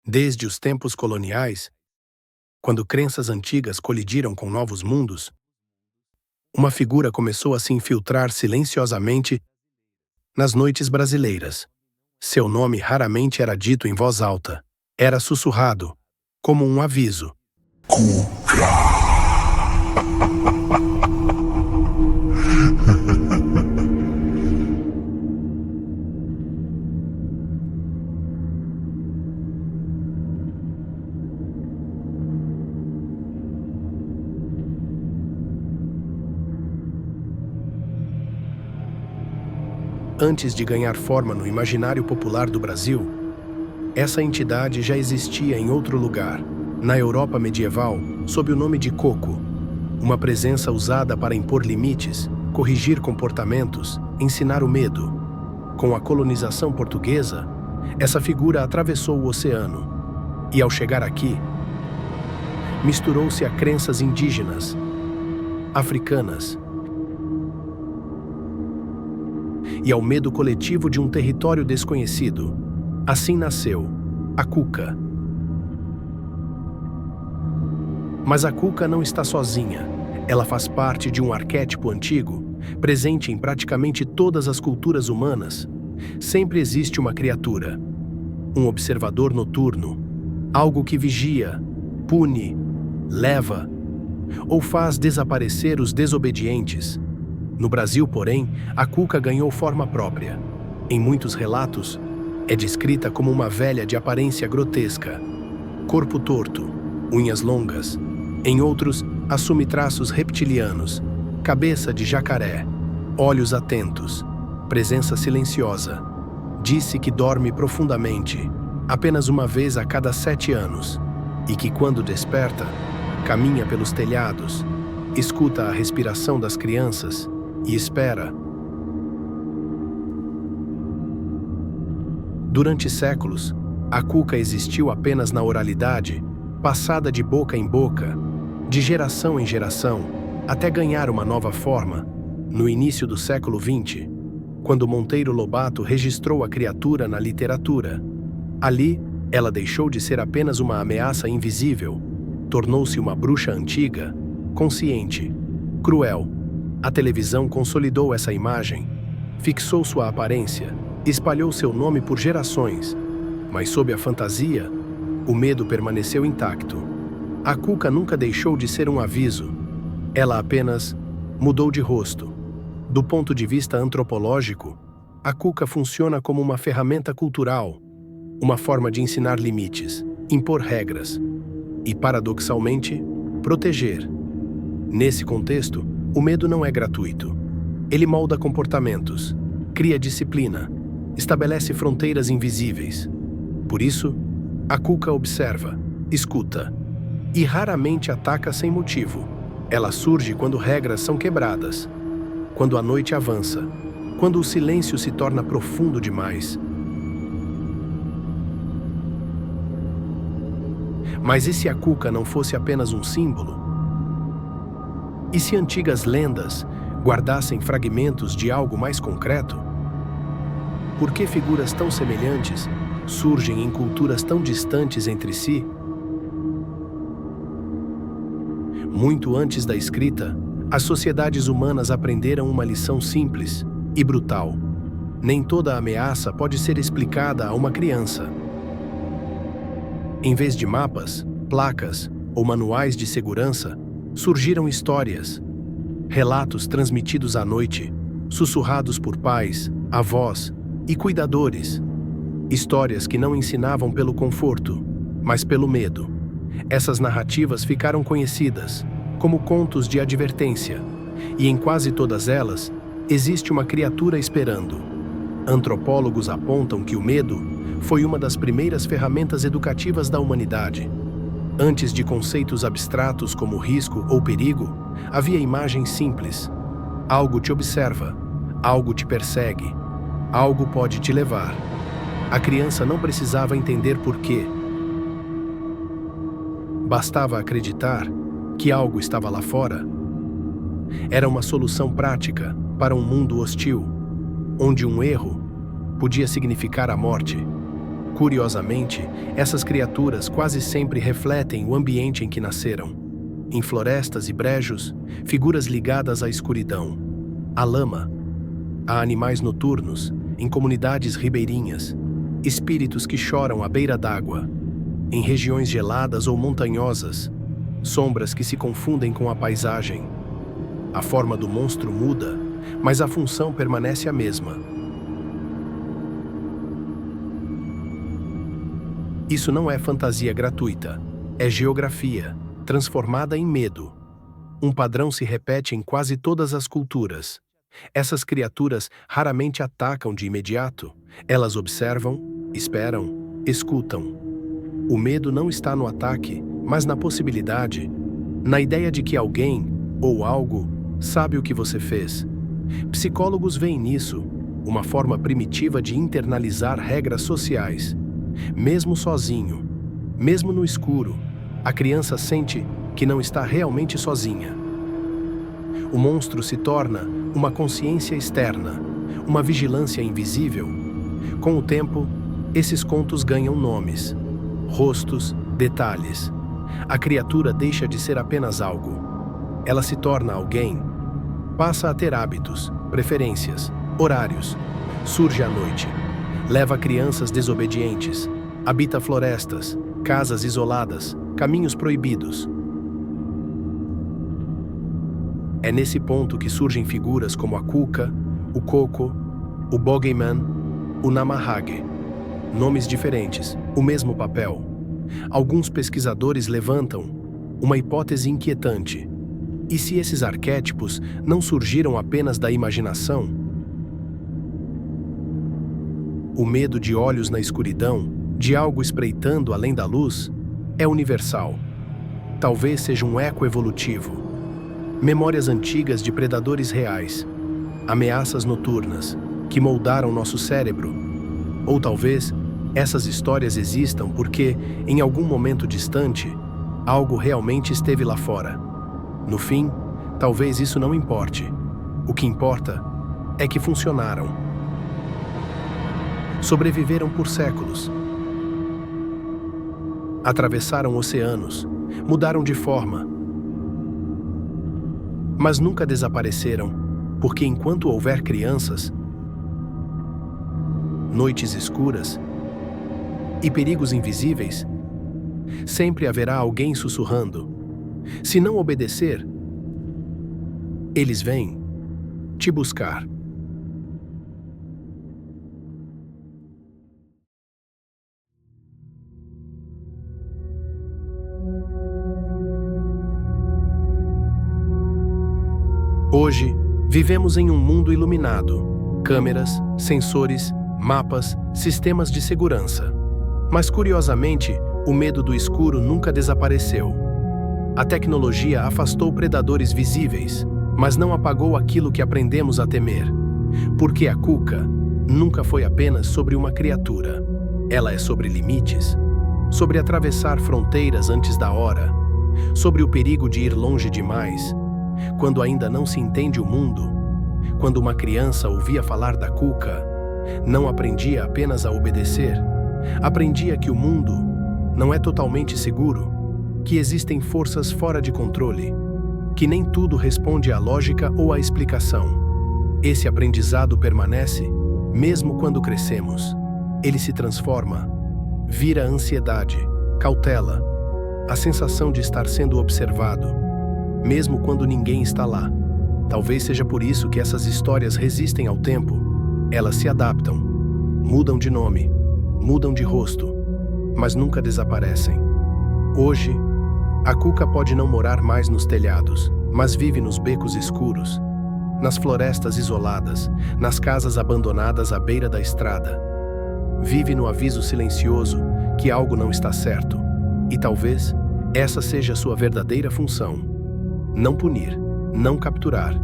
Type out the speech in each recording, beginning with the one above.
Desde os tempos coloniais, quando crenças antigas colidiram com novos mundos, uma figura começou a se infiltrar silenciosamente nas noites brasileiras. Seu nome raramente era dito em voz alta. Era sussurrado, como um aviso. Antes de ganhar forma no imaginário popular do Brasil, essa entidade já existia em outro lugar, na Europa medieval, sob o nome de Coco, uma presença usada para impor limites, corrigir comportamentos, ensinar o medo. Com a colonização portuguesa, essa figura atravessou o oceano e, ao chegar aqui, misturou-se a crenças indígenas, africanas, e ao medo coletivo de um território desconhecido. Assim nasceu a Cuca. Mas a Cuca não está sozinha. Ela faz parte de um arquétipo antigo, presente em praticamente todas as culturas humanas. Sempre existe uma criatura, um observador noturno, algo que vigia, pune, leva ou faz desaparecer os desobedientes. No Brasil, porém, a Cuca ganhou forma própria. Em muitos relatos, é descrita como uma velha de aparência grotesca, corpo torto, unhas longas. Em outros, assume traços reptilianos, cabeça de jacaré, olhos atentos, presença silenciosa. Disse que dorme profundamente, apenas uma vez a cada 7 anos, e que quando desperta, caminha pelos telhados, escuta a respiração das crianças e espera. Durante séculos, a Cuca existiu apenas na oralidade, passada de boca em boca, de geração em geração, até ganhar uma nova forma, no início do século XX, quando Monteiro Lobato registrou a criatura na literatura. Ali, ela deixou de ser apenas uma ameaça invisível, tornou-se uma bruxa antiga, consciente, cruel. A televisão consolidou essa imagem, fixou sua aparência, espalhou seu nome por gerações, mas sob a fantasia, o medo permaneceu intacto. A Cuca nunca deixou de ser um aviso, ela apenas mudou de rosto. Do ponto de vista antropológico, a Cuca funciona como uma ferramenta cultural, uma forma de ensinar limites, impor regras e, paradoxalmente, proteger. Nesse contexto, o medo não é gratuito. Ele molda comportamentos, cria disciplina, estabelece fronteiras invisíveis. Por isso, a Cuca observa, escuta e raramente ataca sem motivo. Ela surge quando regras são quebradas, quando a noite avança, quando o silêncio se torna profundo demais. Mas e se a Cuca não fosse apenas um símbolo? E se antigas lendas guardassem fragmentos de algo mais concreto? Por que figuras tão semelhantes surgem em culturas tão distantes entre si? Muito antes da escrita, as sociedades humanas aprenderam uma lição simples e brutal. Nem toda ameaça pode ser explicada a uma criança. Em vez de mapas, placas ou manuais de segurança, surgiram histórias, relatos transmitidos à noite, sussurrados por pais, avós e cuidadores. Histórias que não ensinavam pelo conforto, mas pelo medo. Essas narrativas ficaram conhecidas como contos de advertência, e em quase todas elas existe uma criatura esperando. Antropólogos apontam que o medo foi uma das primeiras ferramentas educativas da humanidade. Antes de conceitos abstratos como risco ou perigo, havia imagens simples. Algo te observa, algo te persegue, algo pode te levar. A criança não precisava entender por quê. Bastava acreditar que algo estava lá fora. Era uma solução prática para um mundo hostil, onde um erro podia significar a morte. Curiosamente, essas criaturas quase sempre refletem o ambiente em que nasceram. Em florestas e brejos, figuras ligadas à escuridão, à lama. Há animais noturnos, em comunidades ribeirinhas, espíritos que choram à beira d'água, em regiões geladas ou montanhosas, sombras que se confundem com a paisagem. A forma do monstro muda, mas a função permanece a mesma. Isso não é fantasia gratuita, é geografia, transformada em medo. Um padrão se repete em quase todas as culturas. Essas criaturas raramente atacam de imediato. Elas observam, esperam, escutam. O medo não está no ataque, mas na possibilidade, na ideia de que alguém, ou algo, sabe o que você fez. Psicólogos veem nisso uma forma primitiva de internalizar regras sociais. Mesmo sozinho, mesmo no escuro, a criança sente que não está realmente sozinha. O monstro se torna uma consciência externa, uma vigilância invisível. Com o tempo, esses contos ganham nomes, rostos, detalhes. A criatura deixa de ser apenas algo. Ela se torna alguém. Passa a ter hábitos, preferências, horários. Surge à noite. Leva crianças desobedientes. Habita florestas, casas isoladas, caminhos proibidos. É nesse ponto que surgem figuras como a Cuca, o Coco, o Bogeyman, o Namahage. Nomes diferentes, o mesmo papel. Alguns pesquisadores levantam uma hipótese inquietante. E se esses arquétipos não surgiram apenas da imaginação? O medo de olhos na escuridão, de algo espreitando além da luz, é universal. Talvez seja um eco evolutivo. Memórias antigas de predadores reais, ameaças noturnas, que moldaram nosso cérebro. Ou talvez essas histórias existam porque, em algum momento distante, algo realmente esteve lá fora. No fim, talvez isso não importe. O que importa é que funcionaram. Sobreviveram por séculos. Atravessaram oceanos, mudaram de forma. Mas nunca desapareceram, porque enquanto houver crianças, noites escuras e perigos invisíveis, sempre haverá alguém sussurrando. Se não obedecer, eles vêm te buscar. Hoje, vivemos em um mundo iluminado. Câmeras, sensores, mapas, sistemas de segurança. Mas, curiosamente, o medo do escuro nunca desapareceu. A tecnologia afastou predadores visíveis, mas não apagou aquilo que aprendemos a temer. Porque a Cuca nunca foi apenas sobre uma criatura. Ela é sobre limites, sobre atravessar fronteiras antes da hora, sobre o perigo de ir longe demais. Quando ainda não se entende o mundo, quando uma criança ouvia falar da Cuca, não aprendia apenas a obedecer, aprendia que o mundo não é totalmente seguro, que existem forças fora de controle, que nem tudo responde à lógica ou à explicação. Esse aprendizado permanece, mesmo quando crescemos. Ele se transforma, vira ansiedade, cautela, a sensação de estar sendo observado, mesmo quando ninguém está lá. Talvez seja por isso que essas histórias resistem ao tempo. Elas se adaptam, mudam de nome, mudam de rosto, mas nunca desaparecem. Hoje, a Cuca pode não morar mais nos telhados, mas vive nos becos escuros, nas florestas isoladas, nas casas abandonadas à beira da estrada. Vive no aviso silencioso que algo não está certo. E talvez essa seja a sua verdadeira função. Não punir, não capturar,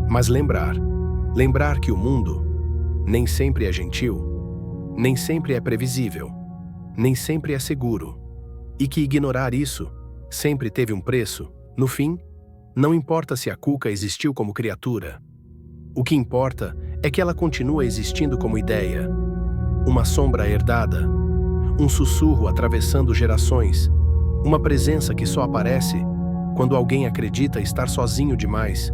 mas lembrar. Lembrar que o mundo nem sempre é gentil, nem sempre é previsível, nem sempre é seguro. E que ignorar isso sempre teve um preço. No fim, não importa se a Cuca existiu como criatura. O que importa é que ela continua existindo como ideia. Uma sombra herdada, Um sussurro atravessando gerações, uma presença que só aparece quando alguém acredita estar sozinho demais